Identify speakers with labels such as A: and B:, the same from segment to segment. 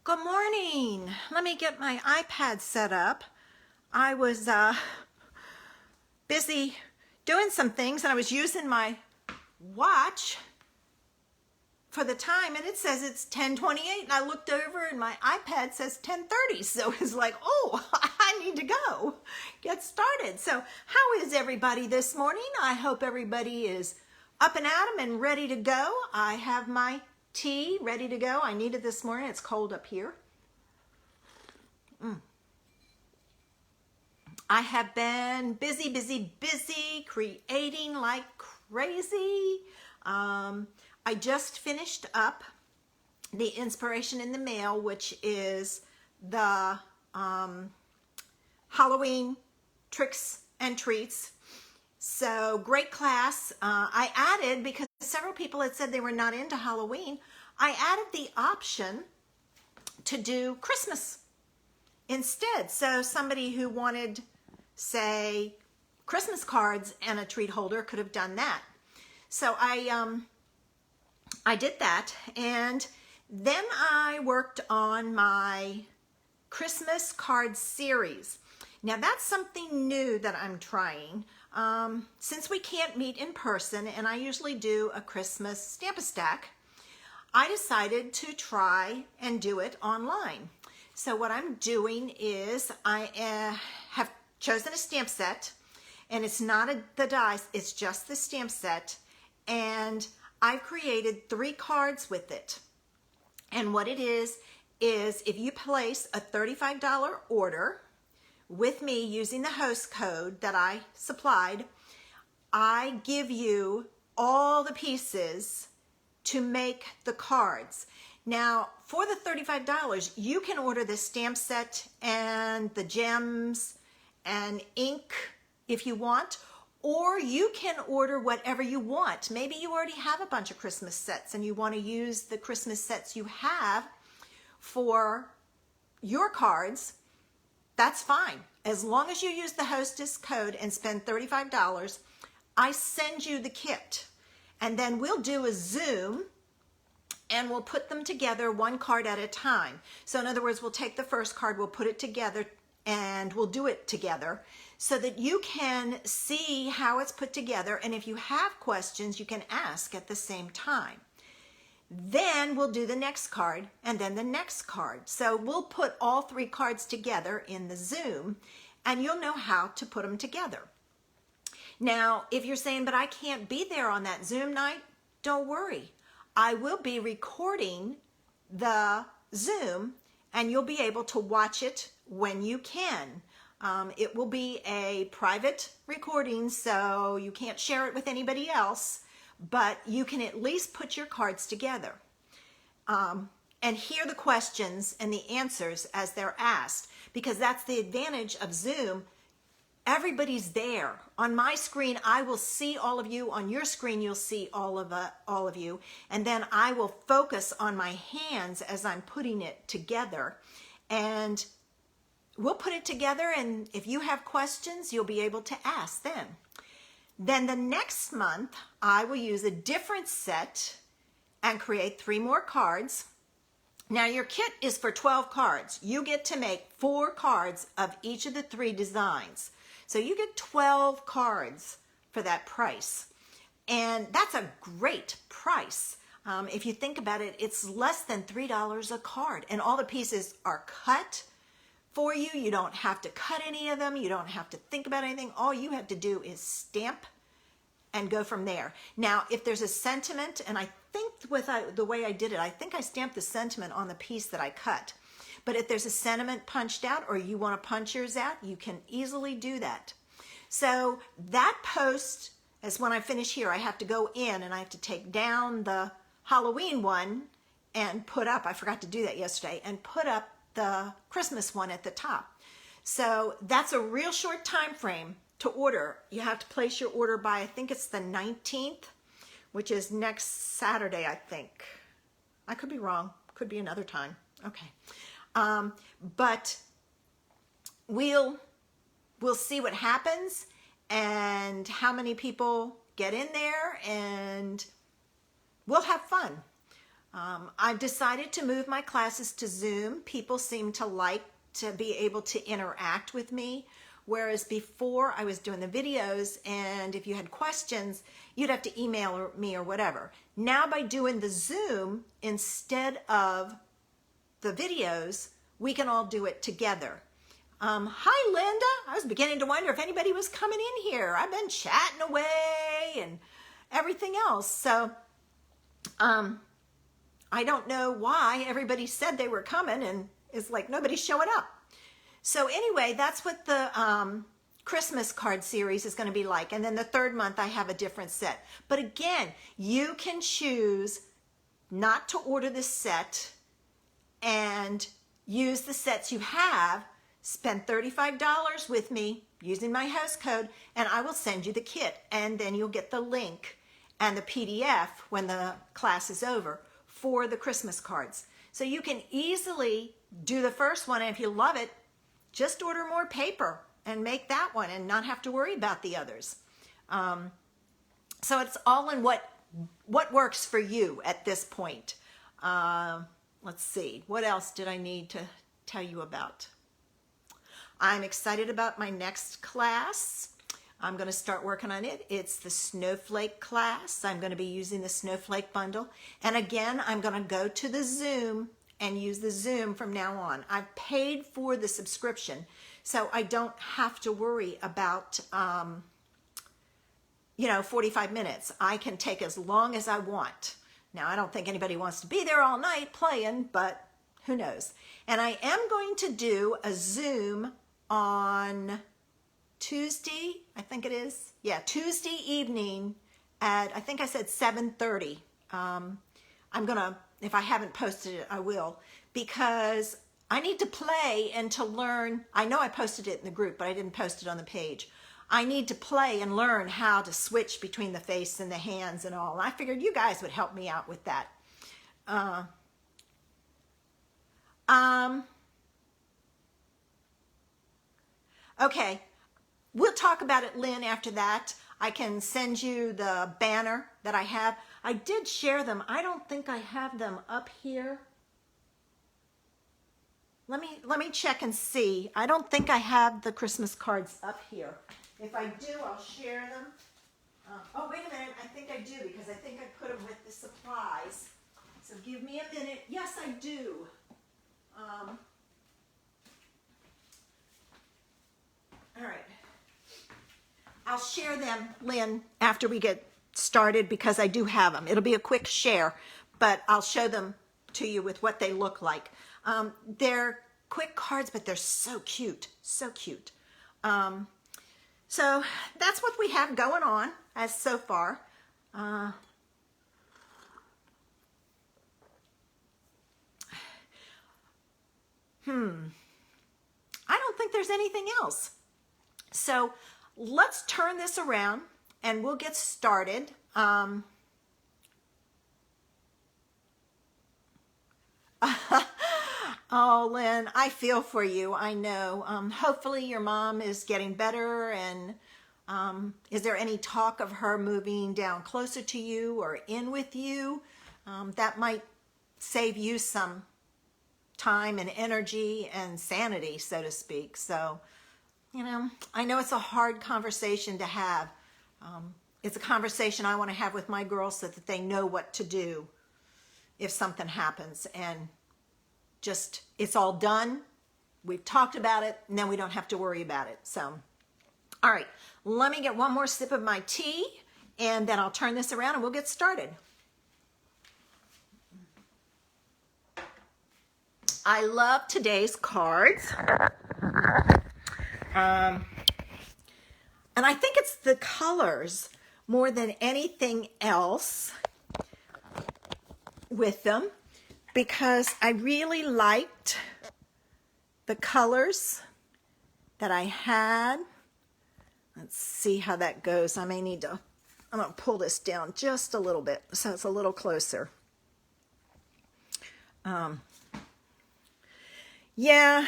A: Good morning. Let me get my iPad set up. I was busy doing some things and I was using my watch for the time and it says it's 10:28 and I looked over and my iPad says 10:30. So it's like, oh, I need to go get started. So how is everybody this morning? I hope everybody is up and at 'em and ready to go. I have my tea ready to go. I need it this morning. It's cold up here. I have been busy creating like crazy. I just finished up the Inspiration in the Mail, which is the Halloween tricks and treats. So great class. I added, because several people had said they were not into Halloween, I added the option to do Christmas instead. So somebody who wanted, say, Christmas cards and a treat holder could have done that. So I did that, and then I worked on my Christmas card series. Now that's something new that I'm trying. Since we can't meet in person, and I usually do a Christmas Stamp-A-Stack, I decided to try and do it online. So what I'm doing is I have chosen a stamp set, and it's not the dies, it's just the stamp set, and I've created 3 cards with it. And what it is if you place a $35 order with me using the host code that I supplied, I give you all the pieces to make the cards. Now, for the $35, you can order the stamp set and the gems and ink if you want, or you can order whatever you want. Maybe you already have a bunch of Christmas sets and you want to use the Christmas sets you have for your cards. That's fine. As long as you use the hostess code and spend $35, I send you the kit. And then we'll do a Zoom and we'll put them together one card at a time. So in other words, we'll take the first card, we'll put it together, and we'll do it together so that you can see how it's put together. And if you have questions, you can ask at the same time. Then we'll do the next card and then the next card. So we'll put all 3 cards together in the Zoom and you'll know how to put them together. Now, if you're saying, but I can't be there on that Zoom night, don't worry. I will be recording the Zoom and you'll be able to watch it when you can. It will be a private recording, so you can't share it with anybody else, but you can at least put your cards together and hear the questions and the answers as they're asked, because that's the advantage of Zoom. Everybody's there. On my screen, I will see all of you. On your screen, you'll see all of you. And then I will focus on my hands as I'm putting it together. And we'll put it together, and if you have questions, you'll be able to ask then. Then the next month, I will use a different set and create 3 more cards. Now your kit is for 12 cards. You get to make 4 cards of each of the 3 designs. So you get 12 cards for that price. And that's a great price. If you think about it, it's less than $3 a card. And all the pieces are cut for you. You don't have to cut any of them. You don't have to think about anything. All you have to do is stamp and go from there. Now, if there's a sentiment, and I think with the way I did it, I think I stamped the sentiment on the piece that I cut. But if there's a sentiment punched out or you want to punch yours out, you can easily do that. So that post, as when I finish here, I have to go in and I have to take down the Halloween one and put up, I forgot to do that yesterday, and put up the Christmas one at the top. So that's a real short time frame to order. You have to place your order by, I think it's the 19th, which is next Saturday, I think. I could be wrong. Could be another time. Okay. But we'll see what happens and how many people get in there, and we'll have fun. I've decided to move my classes to Zoom. People seem to like to be able to interact with me, whereas before I was doing the videos, and if you had questions, you'd have to email me or whatever. Now by doing the Zoom instead of the videos, we can all do it together. Hi, Linda. I was beginning to wonder if anybody was coming in here. I've been chatting away and everything else. So, I don't know why everybody said they were coming and it's like nobody's showing up. So anyway, that's what the Christmas card series is going to be like. And then the third month I have a different set. But again, you can choose not to order this set and use the sets you have. Spend $35 with me using my host code and I will send you the kit, and then you'll get the link and the PDF when the class is over for the Christmas cards. So you can easily do the first one, and if you love it, just order more paper and make that one and not have to worry about the others. So it's all in what works for you at this point. Let's see, what else did I need to tell you about? I'm excited about my next class. I'm going to start working on it. It's the Snowflake class. I'm going to be using the Snowflake bundle. And again, I'm going to go to the Zoom and use the Zoom from now on. I've paid for the subscription, so I don't have to worry about, 45 minutes. I can take as long as I want. Now, I don't think anybody wants to be there all night playing, but who knows? And I am going to do a Zoom on Tuesday, I think it is. Yeah, Tuesday evening at, I think I said 7:30. I'm gonna, if I haven't posted it, I will, because I need to play and to learn. I know I posted it in the group, but I didn't post it on the page. I need to play and learn how to switch between the face and the hands and all. I figured you guys would help me out with that. Okay, we'll talk about it, Lynn, after that. I can send you the banner that I have. I did share them. I don't think I have them up here. Let me check and see. I don't think I have the Christmas cards up here. If I do, I'll share them. Oh, wait a minute. I think I do, because I think I put them with the supplies. So give me a minute. Yes, I do. All right. I'll share them, Lynn, after we get started, because I do have them. It'll be a quick share, but I'll show them to you with what they look like. They're quick cards, but they're so cute, so cute. So that's what we have going on as so far. I don't think there's anything else. So let's turn this around and we'll get started. Oh, Lynn, I feel for you. I know. Hopefully your mom is getting better. And is there any talk of her moving down closer to you or in with you? That might save you some time and energy and sanity, so to speak. So, I know it's a hard conversation to have. It's a conversation I want to have with my girls so that they know what to do if something happens, and just, it's all done. We've talked about it, and then we don't have to worry about it. So, all right, let me get one more sip of my tea, and then I'll turn this around and we'll get started. I love today's cards. And I think it's the colors more than anything else with them, because I really liked the colors that I had. Let's see how that goes. I'm going to pull this down just a little bit so it's a little closer. Yeah,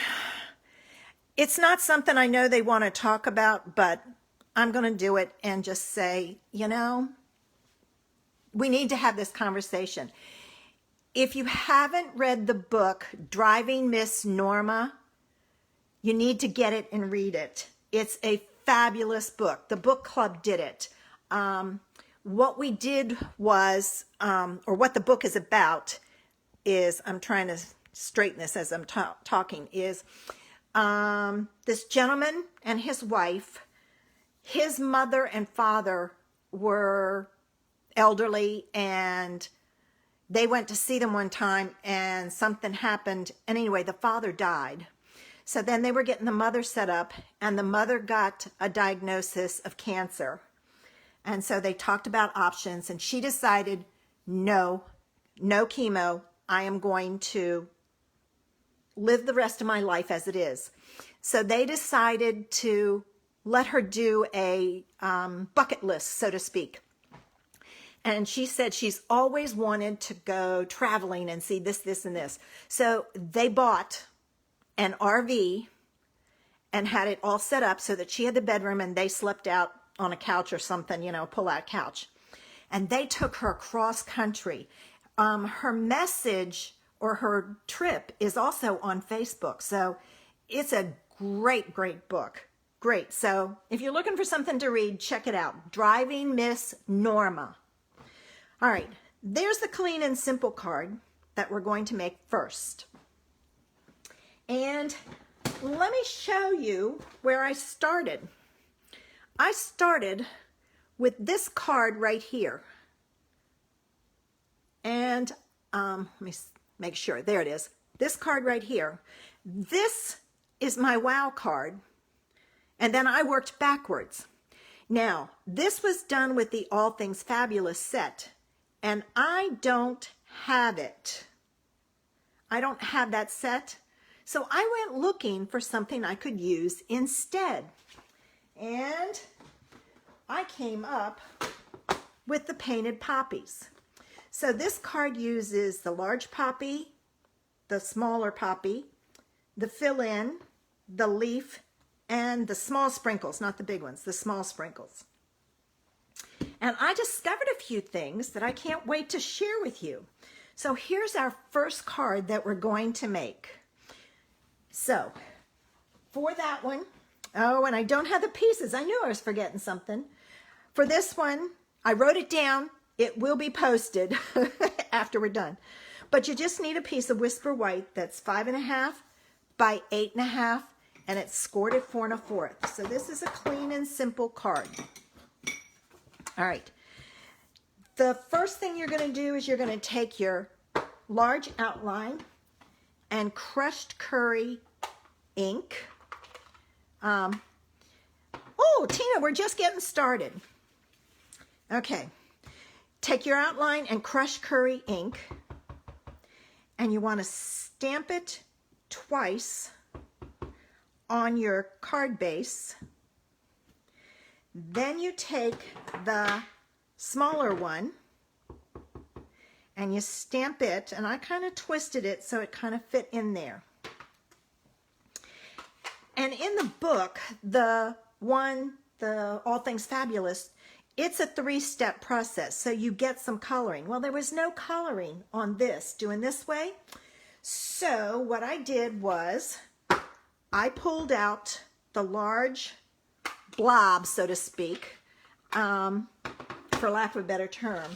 A: it's not something I know they want to talk about, but I'm going to do it and just say, we need to have this conversation. If you haven't read the book, Driving Miss Norma, you need to get it and read it. It's a fabulous book. The book club did it. What we did was, or what the book is about is, I'm trying to straighten this as I'm talking, is this gentleman and his wife, his mother and father were elderly, and they went to see them one time and something happened. And anyway, the father died. So then they were getting the mother set up, and the mother got a diagnosis of cancer. And so they talked about options, and she decided, no chemo. I am going to live the rest of my life as it is. So they decided to let her do a bucket list, so to speak. And she said she's always wanted to go traveling and see this, this, and this. So they bought an RV and had it all set up so that she had the bedroom and they slept out on a couch or something, you know, pull-out couch. And they took her cross country. Her message or her trip is also on Facebook. So it's a great, great book. Great. So if you're looking for something to read, check it out. Driving Miss Norma. All right, there's the clean and simple card that we're going to make first. And let me show you where I started. I started with this card right here. And let me make sure, there it is. This card right here. This is my wow card. And then I worked backwards. Now, this was done with the All Things Fabulous set. And I don't have it. I don't have that set. So I went looking for something I could use instead. And I came up with the painted poppies. So this card uses the large poppy, the smaller poppy, the fill-in, the leaf, and the small sprinkles, not the big ones, the small sprinkles. And I discovered a few things that I can't wait to share with you. So here's our first card that we're going to make. So for that one, oh, and I don't have the pieces. I knew I was forgetting something. For this one, I wrote it down. It will be posted after we're done. But you just need a piece of Whisper White that's 5.5 by 8.5, and it's scored at 4 1/4. So this is a clean and simple card. All right, the first thing you're going to do is you're going to take your large outline and crushed curry ink. Oh, Tina, we're just getting started. Okay, take your outline and crushed curry ink, and you want to stamp it twice on your card base. Then you take the smaller one and you stamp it, and I kind of twisted it so it kind of fit in there. And in the book, the All Things Fabulous, it's a 3-step process, so you get some coloring. Well, there was no coloring on this, doing this way. So what I did was I pulled out the large blob, so to speak, for lack of a better term.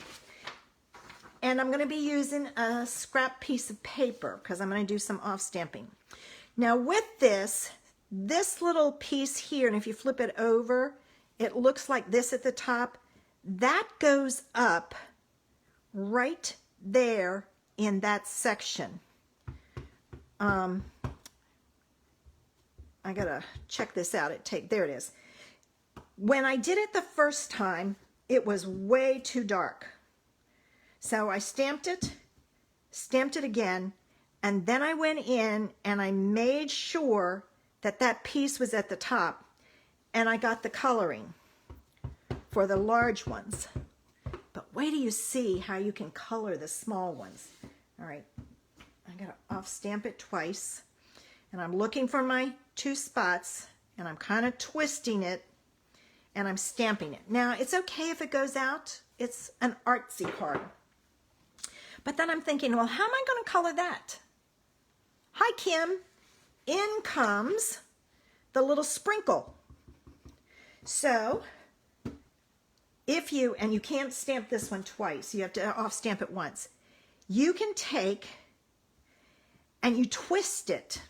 A: And I'm going to be using a scrap piece of paper because I'm going to do some off stamping. Now with this little piece here, and if you flip it over, it looks like this at the top. That goes up right there in that section. I gotta check this out. There it is. When I did it the first time, it was way too dark. So I stamped it again, and then I went in and I made sure that that piece was at the top, and I got the coloring for the large ones. But wait till you see how you can color the small ones. All right, I gotta off stamp it twice, and I'm looking for my 2 spots, and I'm kind of twisting it, and I'm stamping it. Now, it's okay if it goes out. It's an artsy card. But then I'm thinking, well, how am I going to color that? Hi, Kim. In comes the little sprinkle. So if you, and you can't stamp this one twice, you have to off stamp it once. You can take and you twist it.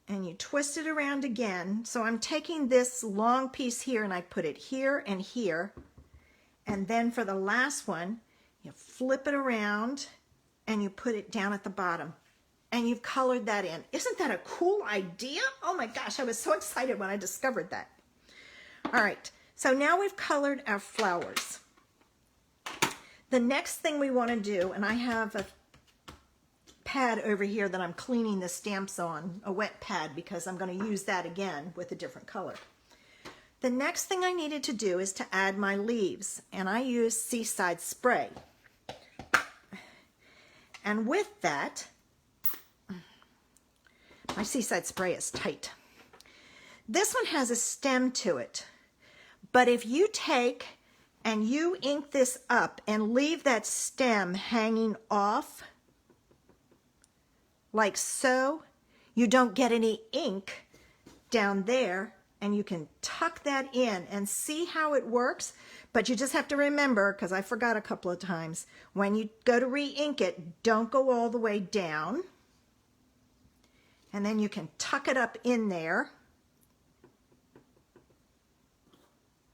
A: And you twist it around again. So I'm taking this long piece here and I put it here and here. And then for the last one, you flip it around and you put it down at the bottom. And you've colored that in. Isn't that a cool idea? Oh my gosh, I was so excited when I discovered that. All right, so now we've colored our flowers. The next thing we want to do, and I have a pad over here that I'm cleaning the stamps on, a wet pad, because I'm going to use that again with a different color. The next thing I needed to do is to add my leaves, and I use Seaside Spray. And with that, my Seaside Spray is tight. This one has a stem to it, but if you take and you ink this up and leave that stem hanging off, like so, you don't get any ink down there, and you can tuck that in and see how it works. But you just have to remember, because I forgot a couple of times, when you go to re-ink it, don't go all the way down. And then you can tuck it up in there.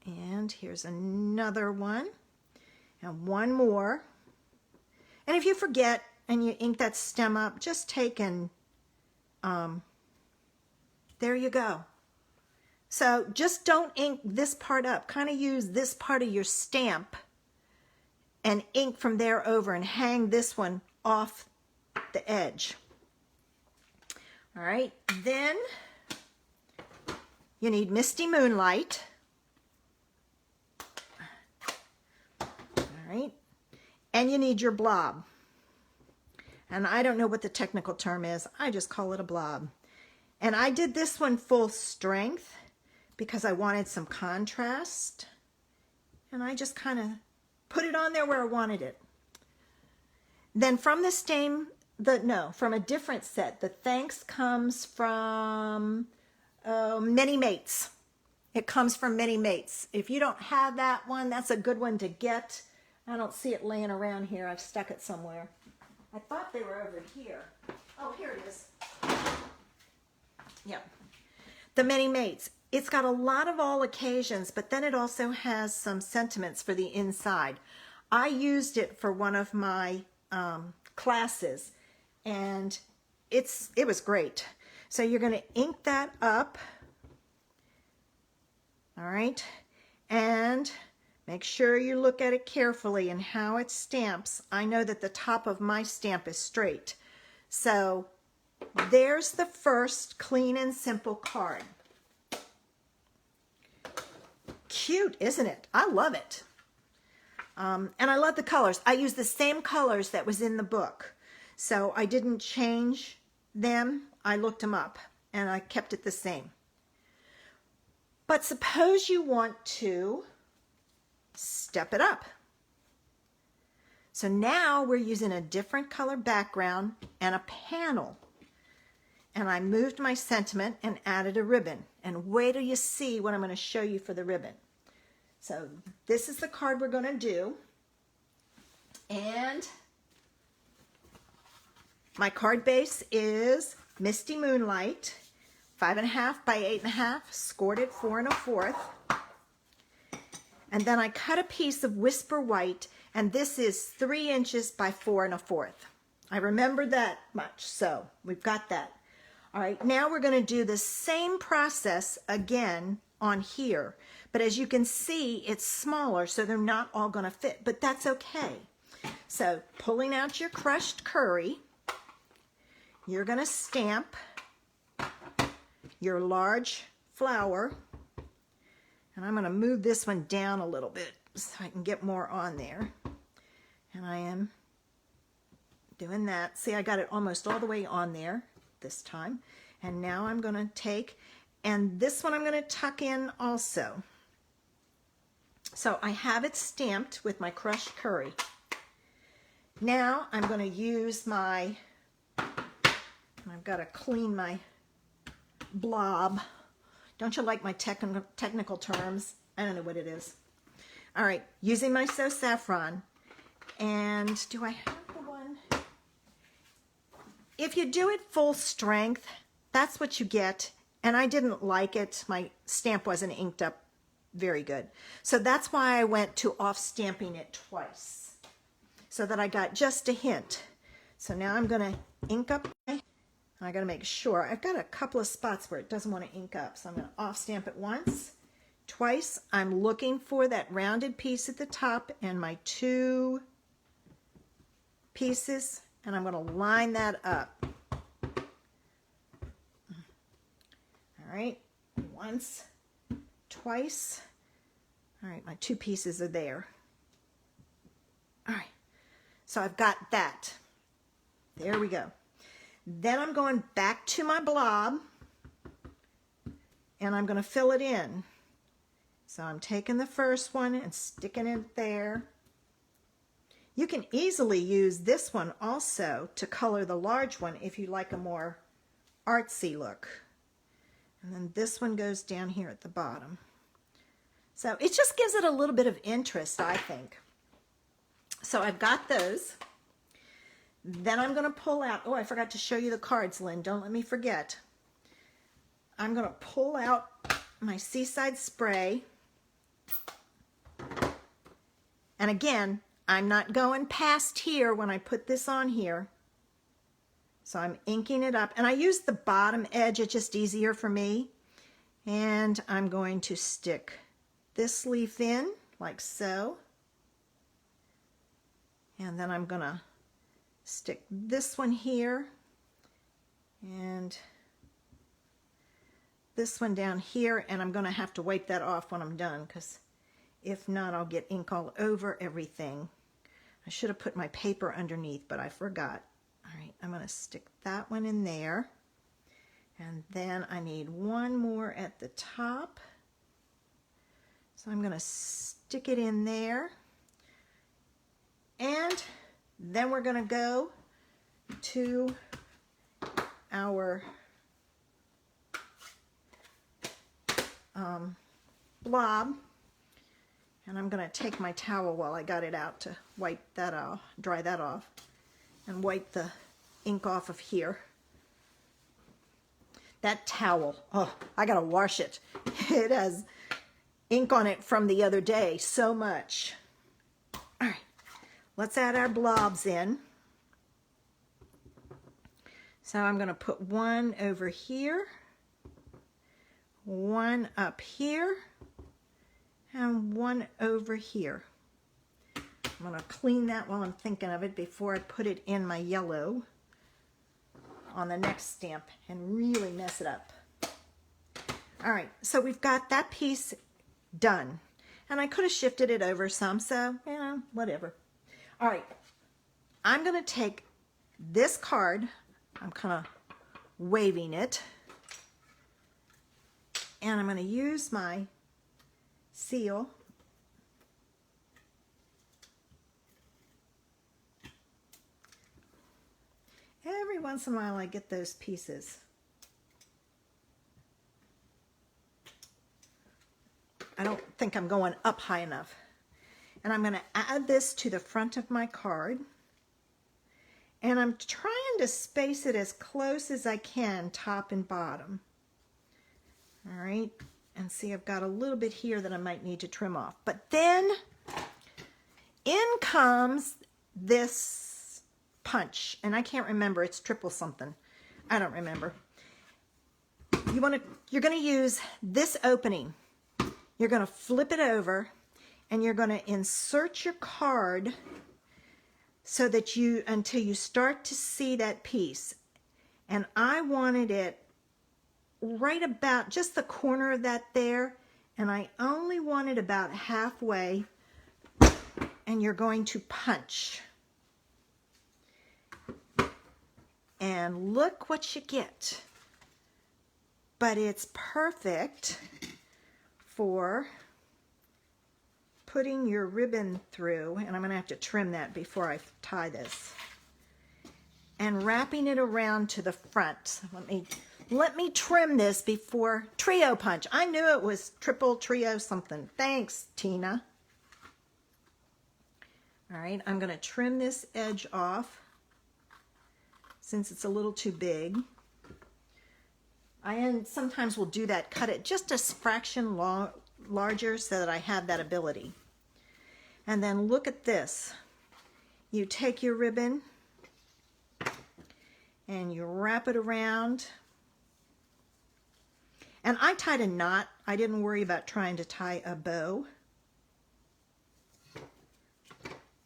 A: And here's another one, and one more. And if you forget and you ink that stem up, just take and, there you go. So just don't ink this part up. Kind of use this part of your stamp and ink from there over and hang this one off the edge. All right, then you need Misty Moonlight. All right, and you need your blob. And I don't know what the technical term is. I just call it a blob. And I did this one full strength because I wanted some contrast. And I just kind of put it on there where I wanted it. Then from the same, from a different set, the Thanks comes from Many Mates. It comes from Many Mates. If you don't have that one, that's a good one to get. I don't see it laying around here. I've stuck it somewhere. I thought they were over here. Oh, here it is. Yep. The Many Mates. It's got a lot of all occasions, but then it also has some sentiments for the inside. I used it for one of my classes, and it was great. So you're going to ink that up. All right. And make sure you look at it carefully and how it stamps. I know that the top of my stamp is straight. So there's the first clean and simple card. Cute, isn't it? I love it. And I love the colors. I use the same colors that was in the book. So I didn't change them. I looked them up and I kept it the same. But suppose you want to step it up. So now we're using a different color background and a panel. And I moved my sentiment and added a ribbon. And wait till you see what I'm going to show you for the ribbon. So this is the card we're going to do. And my card base is Misty Moonlight, 5.5 by 8.5, scored at 4 1/4. And then I cut a piece of Whisper White, and this is 3 inches by 4 1/4. I remembered that much, so we've got that. All right, now we're going to do the same process again on here. But as you can see, it's smaller, so they're not all going to fit, but that's okay. So pulling out your crushed curry, you're going to stamp your large flower. And I'm going to move this one down a little bit so I can get more on there. And I am doing that. See, I got it almost all the way on there this time. And now I'm going to take, and this one I'm going to tuck in also. So I have it stamped with my crushed curry. Now I'm going to use my, I've got to clean my blob. Don't you like my technical terms? I don't know what it is. All right, using my So Saffron. And do I have the one? If you do it full strength, that's what you get. And I didn't like it. My stamp wasn't inked up very good. So that's why I went to off stamping it twice, so that I got just a hint. So now I'm going to ink up my, I got to make sure. I've got a couple of spots where it doesn't want to ink up. So I'm going to off stamp it once. Twice. I'm looking for that rounded piece at the top and my 2 pieces, and I'm going to line that up. All right, once, twice. All right, my 2 pieces are there. All right, so I've got that. There we go. Then I'm going back to my blob, and I'm going to fill it in. So I'm taking the first one and sticking it there. You can easily use this one also to color the large one if you like a more artsy look. And then this one goes down here at the bottom. So it just gives it a little bit of interest, I think. So I've got those. Then I'm going to pull out, oh, I forgot to show you the cards, Lynn. Don't let me forget. I'm going to pull out my Seaside Spray. And again, I'm not going past here when I put this on here. So I'm inking it up. And I use the bottom edge. It's just easier for me. And I'm going to stick this leaf in like so. And then I'm going to stick this one here. And this one down here. And I'm going to have to wipe that off when I'm done, because if not, I'll get ink all over everything. I should have put my paper underneath, but I forgot. All right, I'm going to stick that one in there. And then I need one more at the top. So I'm going to stick it in there. And then we're going to go to our blob. And I'm going to take my towel while I got it out to wipe that off, dry that off, and wipe the ink off of here. That towel, oh, I got to wash it. It has ink on it from the other day, so much. All right, let's add our blobs in. So I'm going to put one over here, one up here, and one over here. I'm going to clean that while I'm thinking of it before I put it in my yellow on the next stamp and really mess it up. All right, so we've got that piece done. And I could have shifted it over some, so, you know, whatever. All right, I'm going to take this card. I'm kind of waving it. And I'm going to use my seal. Every once in a while I get those pieces. I don't think I'm going up high enough. And I'm going to add this to the front of my card. And I'm trying to space it as close as I can, top and bottom. All right. And see, I've got a little bit here that I might need to trim off. But then in comes this punch. And I can't remember. It's triple something. I don't remember. You're going to use this opening. You're going to flip it over and you're going to insert your card so that until you start to see that piece. And I wanted it right about just the corner of that there, and I only want it about halfway, and you're going to punch. And look what you get. But it's perfect for putting your ribbon through, and I'm going to have to trim that before I tie this, and wrapping it around to the front. Let me trim this before trio punch. I knew it was triple trio something. Thanks, Tina. All right, I'm going to trim this edge off since it's a little too big. I sometimes will do that, cut it just a fraction larger so that I have that ability. And then look at this. You take your ribbon and you wrap it around. And I tied a knot. I didn't worry about trying to tie a bow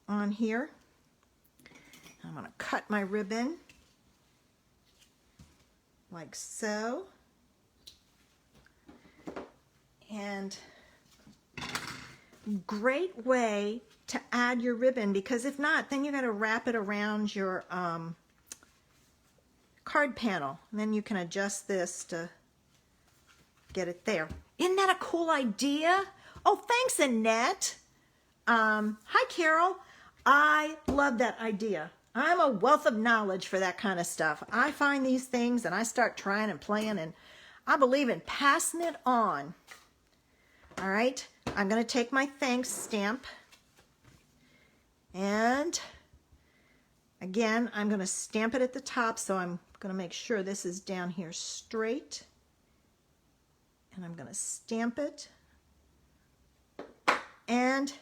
A: on here. I'm going to cut my ribbon like so. And great way to add your ribbon, because if not, then you got to wrap it around your card panel, and then you can adjust this to get it there. Isn't that a cool idea? Oh, thanks, Annette. Hi, Carol. I love that idea. I'm a wealth of knowledge for that kind of stuff. I find these things and I start trying and playing, and I believe in passing it on. All right, I'm going to take my thanks stamp, and again, I'm going to stamp it at the top, so I'm going to make sure this is down here straight, and I'm going to stamp it, and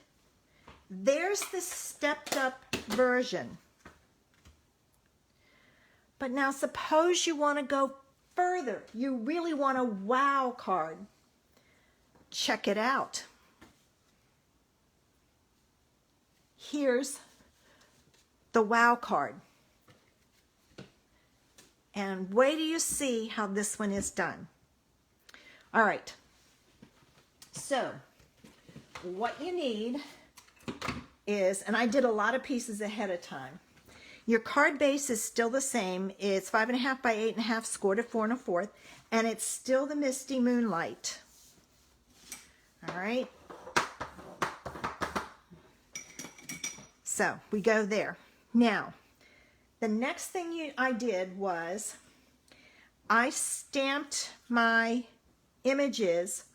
A: there's the stepped up version. But now suppose you want to go further. You really want a wow card. Check it out. Here's the wow card. And wait till you see how this one is done. All right. So what you need is, and I did a lot of pieces ahead of time. Your card base is still the same. It's 5.5 by 8.5, scored at 4 1/4, and it's still the Misty Moonlight. All right. So we go there. Now, the next thing I did was I stamped my images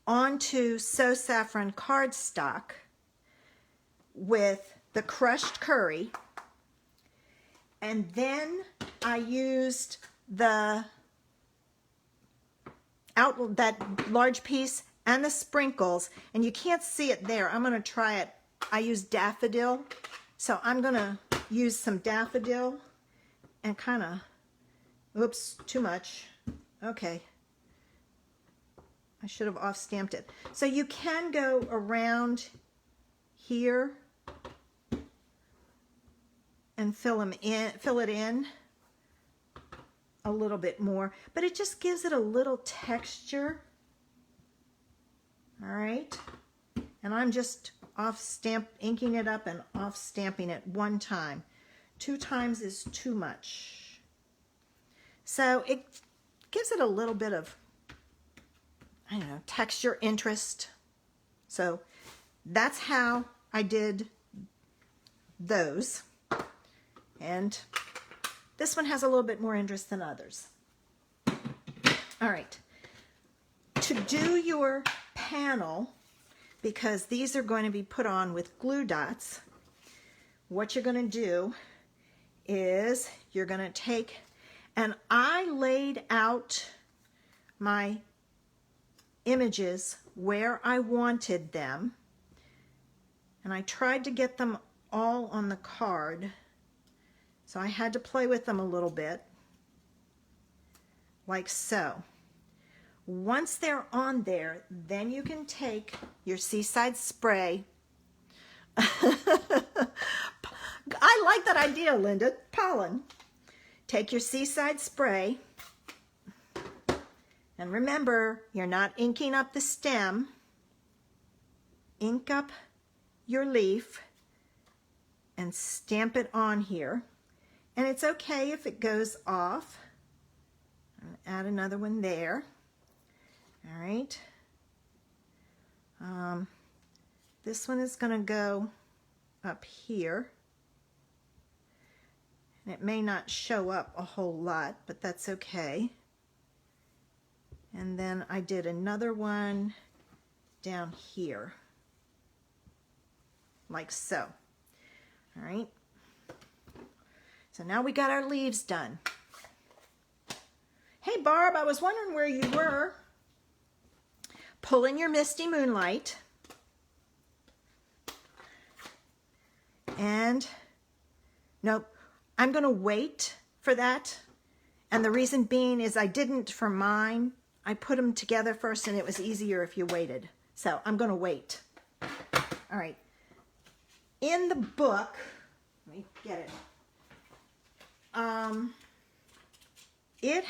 A: onto So Saffron cardstock with the crushed curry, and then I used that large piece and the sprinkles, and you can't see it there. I'm going to try it. I use daffodil, so I'm going to use some daffodil and kind of, oops, too much. Okay. I should have off-stamped it. So you can go around here and fill it in a little bit more, but it just gives it a little texture. All right, and I'm just inking it up and off stamping it one time. 2 times is too much. So it gives it a little bit of, I don't know, texture, interest. So that's how I did those. And this one has a little bit more interest than others. All right. To do your panel, because these are going to be put on with glue dots, what you're going to do is you're going to take, and I laid out my images where I wanted them, and I tried to get them all on the card, so I had to play with them a little bit, like so. Once they're on there, then you can take your Seaside spray. I like that idea, Linda. Pollen. Take your Seaside spray. And remember, you're not inking up the stem. Ink up your leaf and stamp it on here. And it's okay if it goes off. Add another one there. All right. This one is going to go up here. And it may not show up a whole lot, but that's okay. And then I did another one down here, like so. All right. So now we got our leaves done. Hey Barb, I was wondering where you were. Pull in your Misty Moonlight. And nope, I'm going to wait for that. And the reason being is I didn't for mine. I put them together first and it was easier if you waited. So I'm going to wait. All right. In the book, let me get it. It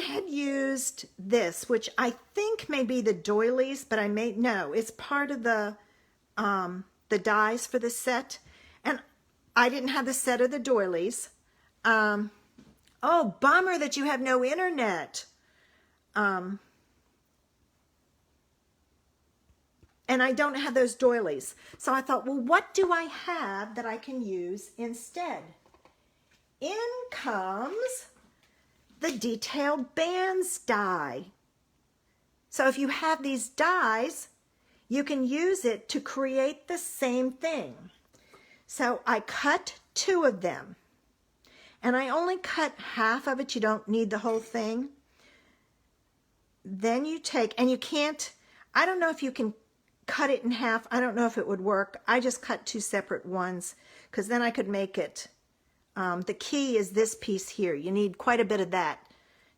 A: had used this, which I think may be the doilies, but I may no, it's part of the dies for the set, and I didn't have the set of the doilies. Oh, bummer that you have no internet. And I don't have those doilies. So I thought, well, what do I have that I can use instead? In comes the detailed bands die. So if you have these dies, you can use it to create the same thing. So I cut 2 of them. And I only cut half of it. You don't need the whole thing. Then you take, and you can't, I don't know if you can cut it in half. I don't know if it would work. I just cut 2 separate ones because then I could make it. The key is this piece here. You need quite a bit of that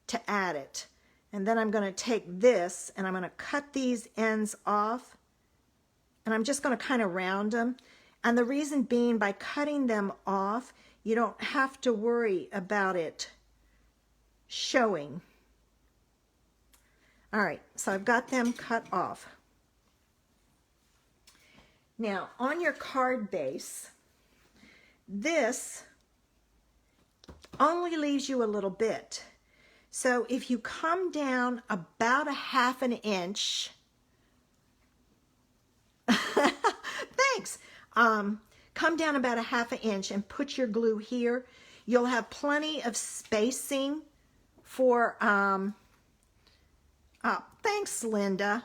A: to add it. And then I'm going to take this and I'm going to cut these ends off. And I'm just going to kind of round them. And the reason being, by cutting them off, you don't have to worry about it showing. All right, so I've got them cut off. Now, on your card base, this only leaves you a little bit. So if you come down about 1/2 inch, thanks. Come down about 1/2 inch and put your glue here. You'll have plenty of spacing for, thanks, Linda.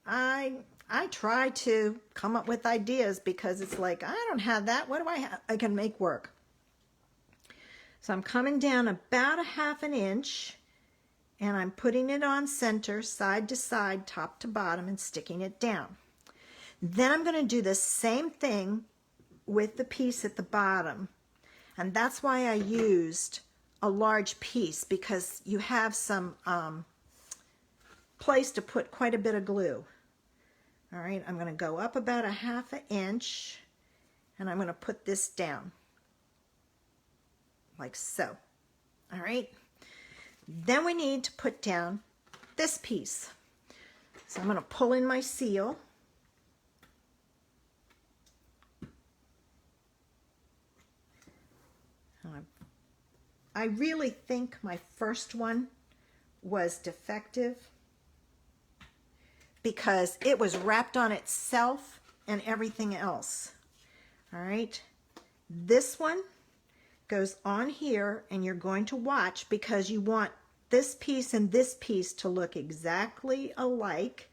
A: I try to come up with ideas because it's like, I don't have that. What do I have? I can make work. So I'm coming down about 1/2 inch and I'm putting it on center, side to side, top to bottom, and sticking it down. Then I'm going to do the same thing with the piece at the bottom. And that's why I used a large piece, because you have some place to put quite a bit of glue. All right, I'm going to go up about 1/2 inch and I'm going to put this down like so. All right, then we need to put down this piece. So I'm going to pull in my seal. I really think my first one was defective because it was wrapped on itself and everything else. All right, this one goes on here and you're going to watch because you want this piece and this piece to look exactly alike.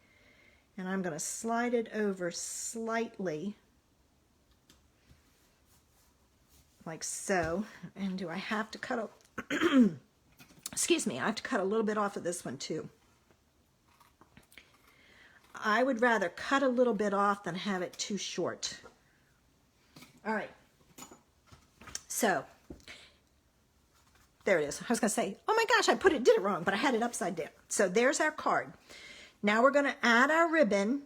A: And I'm going to slide it over slightly like so. And do I have to cut a excuse me, I have to cut a little bit off of this one too. I would rather cut a little bit off than have it too short. All right, so there it is. I was going to say, oh my gosh, I did it wrong, but I had it upside down. So there's our card. Now we're going to add our ribbon,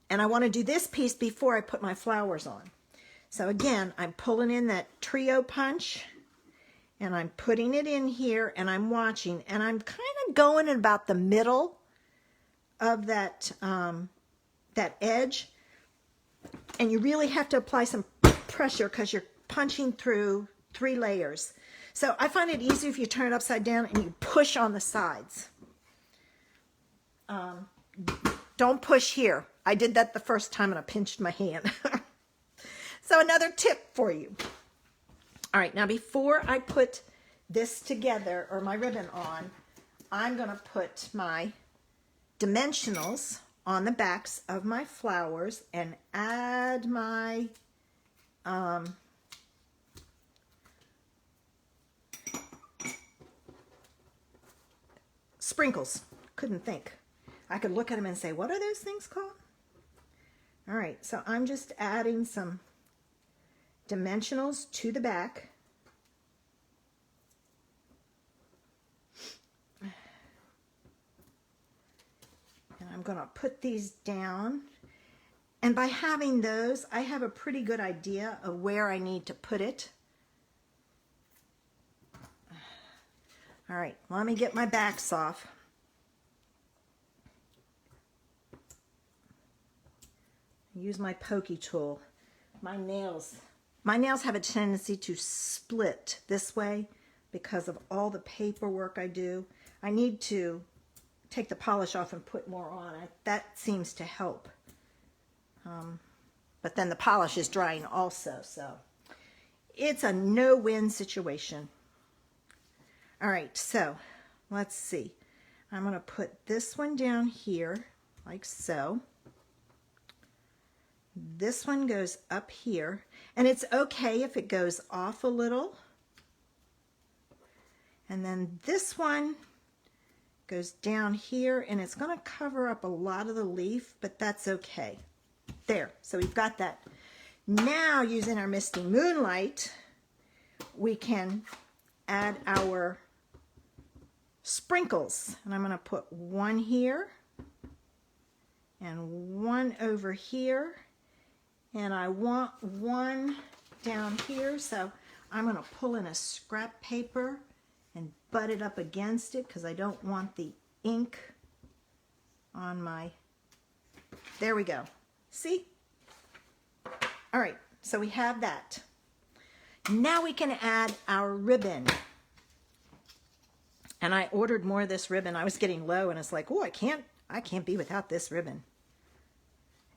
A: and I want to do this piece before I put my flowers on. So again, I'm pulling in that trio punch, and I'm putting it in here, and I'm watching, and I'm kind of going in about the middle of that, that edge. And you really have to apply some pressure because you're punching through 3 layers. So I find it easier if you turn it upside down and you push on the sides. don't push here. I did that the first time and I pinched my hand. So another tip for you. All right, now before I put this together or my ribbon on, I'm going to put my dimensionals on the backs of my flowers and add my sprinkles. Couldn't think. I could look at them and say, what are those things called? All right, so I'm just adding some dimensionals to the back. And I'm going to put these down. And by having those, I have a pretty good idea of where I need to put it. All right, let me get my backs off. Use my pokey tool. My nails have a tendency to split this way because of all the paperwork I do. I need to take the polish off and put more on it. That seems to help. But then the polish is drying also, so it's a no-win situation. All right, so let's see. I'm going to put this one down here like so. This one goes up here, and it's okay if it goes off a little. And then this one goes down here, and it's going to cover up a lot of the leaf, but that's okay. There, so we've got that. Now, using our Misty Moonlight, we can add our sprinkles. And I'm going to put one here and one over here. And I want one down here, so I'm going to pull in a scrap paper and butt it up against it because I don't want the ink on my... There we go. See? All right, so we have that. Now we can add our ribbon. And I ordered more of this ribbon. I was getting low, and it's like, oh, I can't be without this ribbon.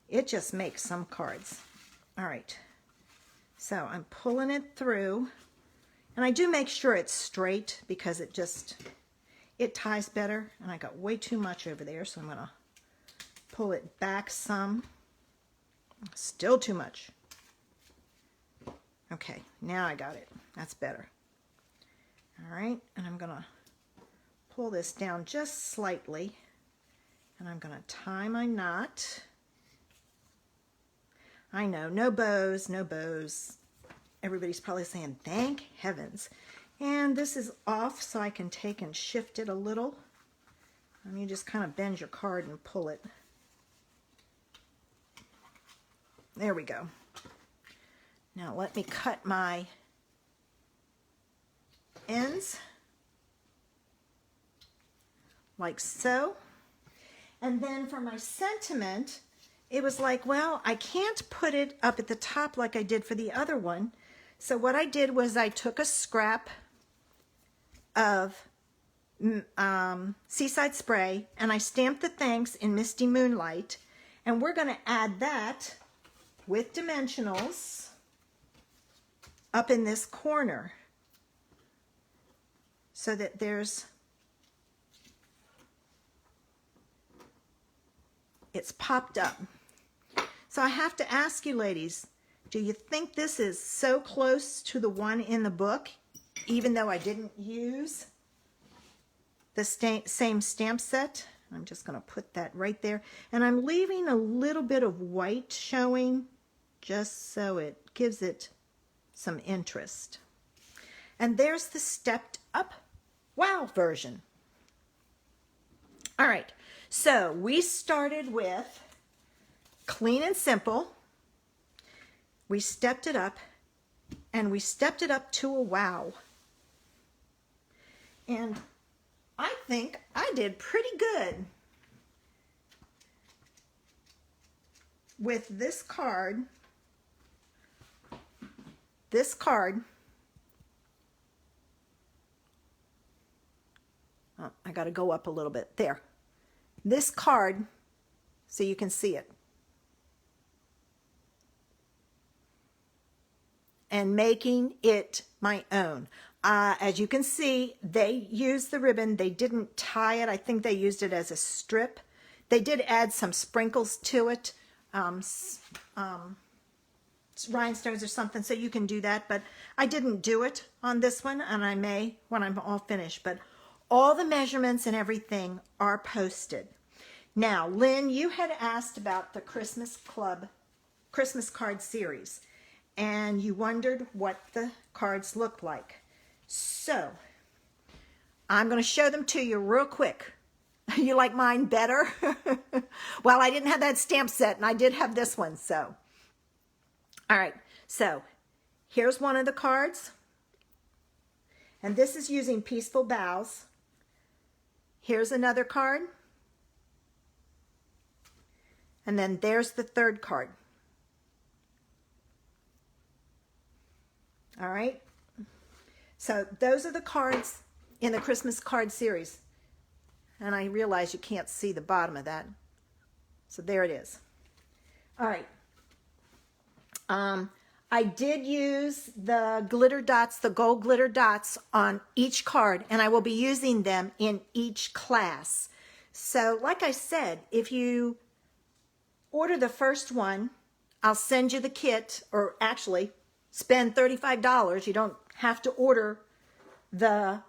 A: It just makes some cards. All right, so I'm pulling it through, and I do make sure it's straight because it ties better, and I got way too much over there, so I'm gonna pull it back some. Still too much. Okay, now I got it. That's better. All right, and I'm gonna pull this down just slightly, and I'm gonna tie my knot. I know, no bows, no bows. Everybody's probably saying, thank heavens. And this is off, so I can take and shift it a little. And you just kind of bend your card and pull it. There we go. Now let me cut my ends like so. And then for my sentiment, it was like, well, I can't put it up at the top like I did for the other one. So what I did was I took a scrap of Seaside Spray and I stamped the thanks in Misty Moonlight. And we're going to add that with dimensionals up in this corner so that it's popped up. So I have to ask you ladies, do you think this is so close to the one in the book, even though I didn't use the same stamp set? I'm just going to put that right there. And I'm leaving a little bit of white showing just so it gives it some interest. And there's the stepped up wow version. All right, so we started with clean and simple. We stepped it up, and we stepped it up to a wow. And I think I did pretty good with this card. Oh, I got to go up a little bit. There. this card so you can see it. And making it my own. As you can see, they used the ribbon. They didn't tie it. I think they used it as a strip. They did add some sprinkles to it, rhinestones or something, so you can do that. But I didn't do it on this one, and I may when I'm all finished. But all the measurements and everything are posted. Now, Lynn, you had asked about the Christmas Club Christmas card series, and you wondered what the cards look like. So, I'm going to show them to you real quick. You like mine better? Well, I didn't have that stamp set, and I did have this one, so. All right, so here's one of the cards. And this is using Peaceful Boughs. Here's another card. And then there's the third card. All right. So those are the cards in the Christmas card series. And I realize you can't see the bottom of that. So there it is. All right. I did use the glitter dots, the gold glitter dots on each card, and I will be using them in each class. So like I said, if you order the first one, I'll send you the kit, or actually spend $35. You don't have to order the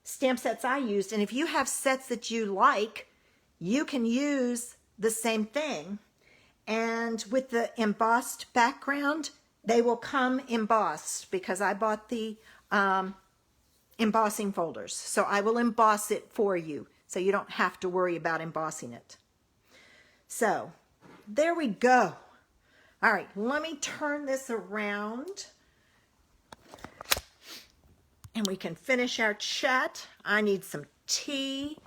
A: stamp sets I used. And if you have sets that you like, you can use the same thing. And with the embossed background, they will come embossed because I bought the embossing folders. So I will emboss it for you so you don't have to worry about embossing it. So there we go. All right, let me turn this around and we can finish our chat. I need some tea.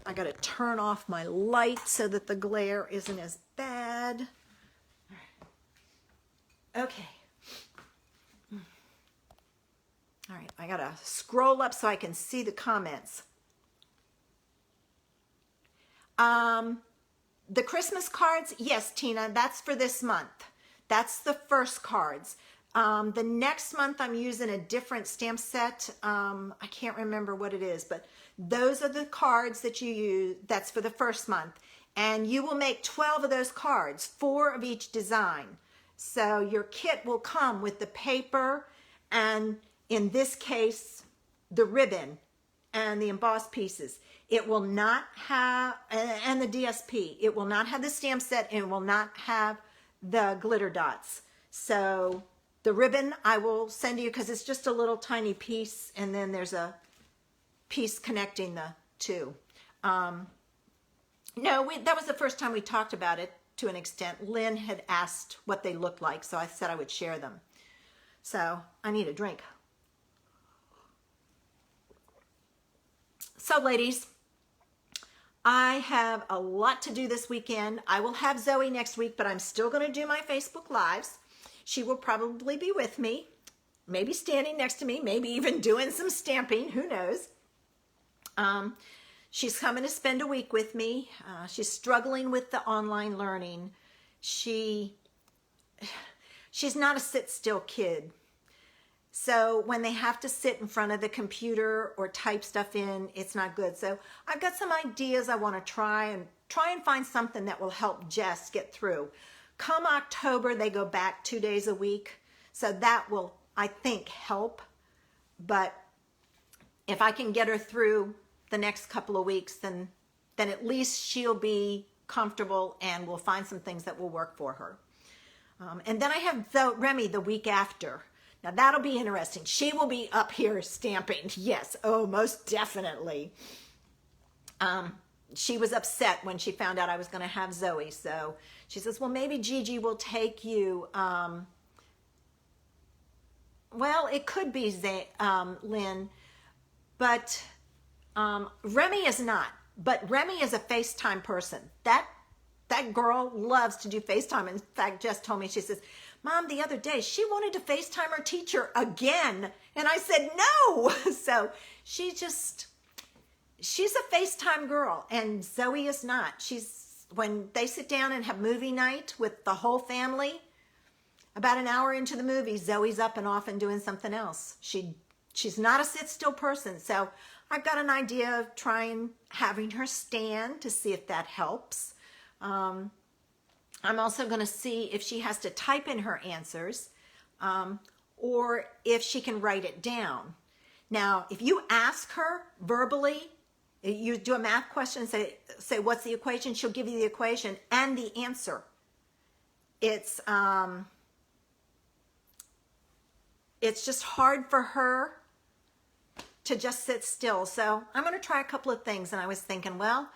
A: I got to turn off my light so that the glare isn't as bad. Okay. All right, I got to scroll up so I can see the comments. The Christmas cards, yes, Tina, that's for this month. That's the first cards. The next month I'm using a different stamp set. I can't remember what it is, but those are the cards that you use. That's for the first month. And you will make 12 of those cards, 4 of each design. So your kit will come with the paper and, in this case, the ribbon and the embossed pieces. It will not have, and the DSP, it will not have the stamp set and it will not have the glitter dots. So the ribbon I will send you because it's just a little tiny piece, and then there's a piece connecting the two. No, that was the first time we talked about it to an extent. Lynn had asked what they looked like, so I said I would share them. So I need a drink. So ladies, I have a lot to do this weekend. I will have Zoe next week, but I'm still going to do my Facebook Lives. She will probably be with me, maybe standing next to me, maybe even doing some stamping, who knows. She's coming to spend a week with me. She's struggling with the online learning. She's not a sit-still kid. So when they have to sit in front of the computer or type stuff in, it's not good. So I've got some ideas I want to try and find something that will help Jess get through. Come October, they go back 2 days a week. So that will, I think, help. But if I can get her through the next couple of weeks, then at least she'll be comfortable and we'll find some things that will work for her. And then I have Remy the week after. Now that'll be interesting. She will be up here stamping. Yes, oh, most definitely. She was upset when she found out I was going to have Zoe. So she says, well, maybe Gigi will take you. Well, it could be Lynn, but Remy is not. But Remy is a FaceTime person. That girl loves to do FaceTime. In fact, Jess told me, she says, Mom, the other day, she wanted to FaceTime her teacher again. And I said, no. So she's a FaceTime girl, and Zoe is not. When they sit down and have movie night with the whole family, about an hour into the movie, Zoe's up and off and doing something else. She's not a sit-still person, so I've got an idea of trying having her stand to see if that helps. I'm also going to see if she has to type in her answers, or if she can write it down. Now, if you ask her verbally, you do a math question and say what's the equation, she'll give you the equation and the answer. It's just hard for her to just sit still. So I'm going to try a couple of things. And I was thinking, well,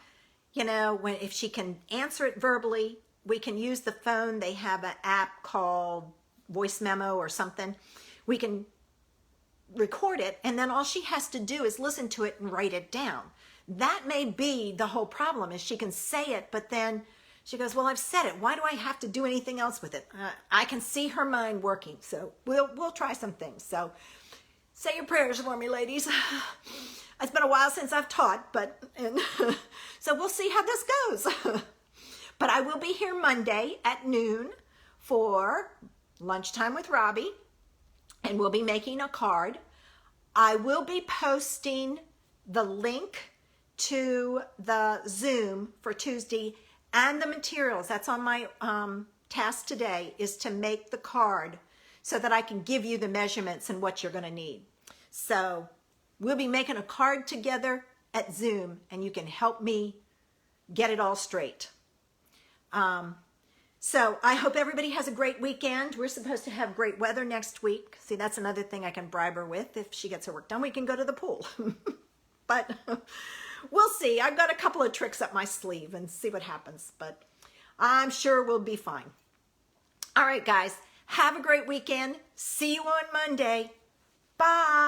A: you know, if she can answer it verbally, we can use the phone. They have an app called Voice Memo or something. We can record it, and then all she has to do is listen to it and write it down. That may be the whole problem, is she can say it, but then she goes, well, I've said it. Why do I have to do anything else with it? I can see her mind working, so we'll try some things. So say your prayers for me, ladies. It's been a while since I've taught, so we'll see how this goes. But I will be here Monday at noon for Lunchtime with Robbie, and we'll be making a card. I will be posting the link to the Zoom for Tuesday and the materials. That's on my task today, is to make the card so that I can give you the measurements and what you're going to need. So we'll be making a card together at Zoom, and you can help me get it all straight. So I hope everybody has a great weekend. We're supposed to have great weather next week. See, that's another thing I can bribe her with. If she gets her work done, we can go to the pool. But we'll see. I've got a couple of tricks up my sleeve and see what happens. But I'm sure we'll be fine. All right, guys. Have a great weekend. See you on Monday. Bye.